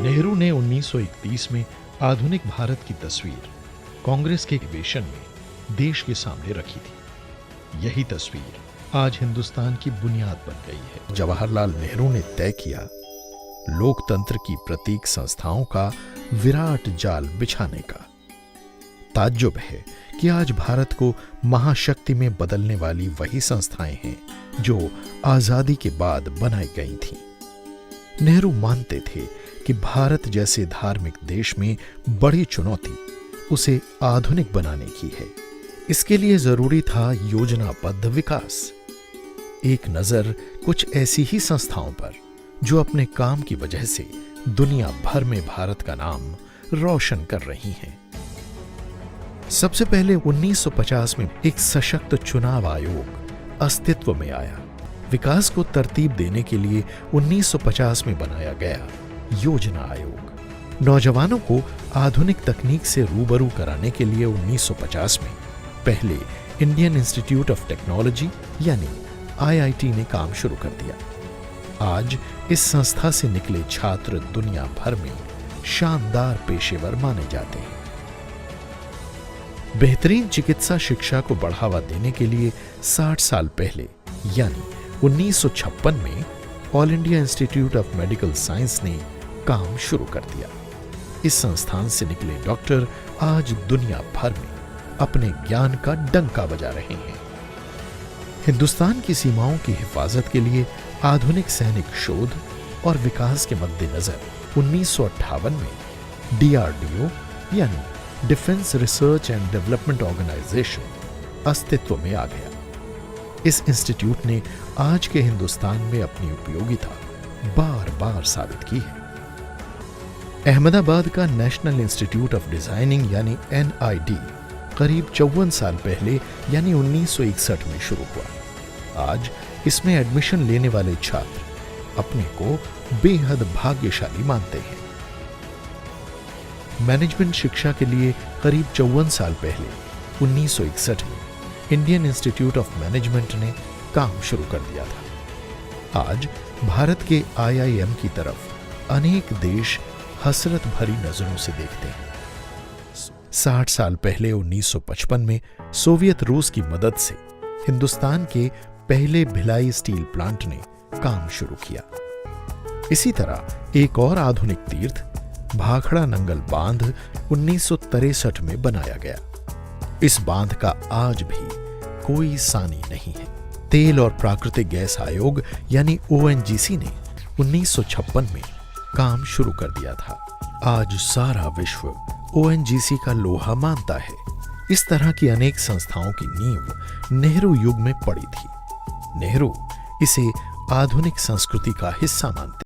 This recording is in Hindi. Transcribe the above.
नेहरू ने 1931 में आधुनिक भारत की तस्वीर कांग्रेस के अधिवेशन में देश के सामने रखी थी। यही तस्वीर आज हिंदुस्तान की बुनियाद बन गई है। जवाहरलाल नेहरू ने तय किया लोकतंत्र की प्रतीक संस्थाओं का विराट जाल बिछाने का। ताज्जुब है कि आज भारत को महाशक्ति में बदलने वाली वही संस्थाएं हैं जो आजादी के बाद बनाई गई थीं। नेहरू मानते थे कि भारत जैसे धार्मिक देश में बड़ी चुनौती उसे आधुनिक बनाने की है। इसके लिए जरूरी था योजनाबद्ध विकास। एक नजर कुछ ऐसी ही संस्थाओं पर जो अपने काम की वजह से दुनिया भर में भारत का नाम रोशन कर रही हैं। सबसे पहले 1950 में एक सशक्त चुनाव आयोग अस्तित्व में आया। विकास को तरतीब देने के लिए 1950 में बनाया गया योजना आयोग। नौजवानों को आधुनिक तकनीक से रूबरू कराने के लिए 1950 में पहले इंडियन इंस्टीट्यूट ऑफ टेक्नोलॉजी यानी IIT ने काम शुरू कर दिया। आज इस संस्था से निकले छात्र दुनिया भर में शानदार पेशेवर माने जाते हैं। बेहतरीन चिकित्सा शिक्षा को बढ़ावा देने के लिए 60 साल पहले यानी 1956 में all India institute of medical science ने काम शुरू कर दिया। इस संस्थान से निकले डॉक्टर आज दुनिया भर में अपने ज्ञान का डंका बजा रहे हैं। हिंदुस्तान की सीमाओं की हिफाजत के लिए आधुनिक सैनिक शोध और विकास के मद्देनजर 1958 में DRDO यानी defence research and development organisation अस्तित्व में आ गया। इस इंस्टीट्यूट ने आज के हिंदुस्तान में अपनी उपयोगिता बार बार साबित की है। अहमदाबाद का नेशनल इंस्टीट्यूट ऑफ डिजाइनिंग यानी NID करीब 54 साल पहले यानी 1961 में शुरू हुआ। आज इसमें एडमिशन लेने वाले छात्र अपने को बेहद भाग्यशाली मानते हैं। मैनेजमेंट शिक्षा के लिए करीब 54 साल पहले 1961 में इंडियन इंस्टीट्यूट ऑफ मैनेजमेंट ने काम शुरू कर दिया था। आज भारत के IIM की तरफ अनेक देश हसरत भरी नजरों से देखते हैं। 60 साल पहले 1955 में सोवियत रूस की मदद से हिंदुस्तान के पहले भिलाई स्टील प्लांट ने काम शुरू किया। इसी तरह एक और आधुनिक तीर्थ भाखड़ा नंगल बांध 1963 में बनाया गया। इस बांध का आज भी कोई सानी नहीं है। तेल और प्राकृतिक गैस आयोग यानी ONGC ने 1956 में काम शुरू कर दिया था। आज सारा विश्व ONGC का लोहा मानता है। इस तरह की अनेक संस्थाओं की नींव नेहरू युग में पड़ी थी। नेहरू इसे आधुनिक संस्कृति का हिस्सा मानते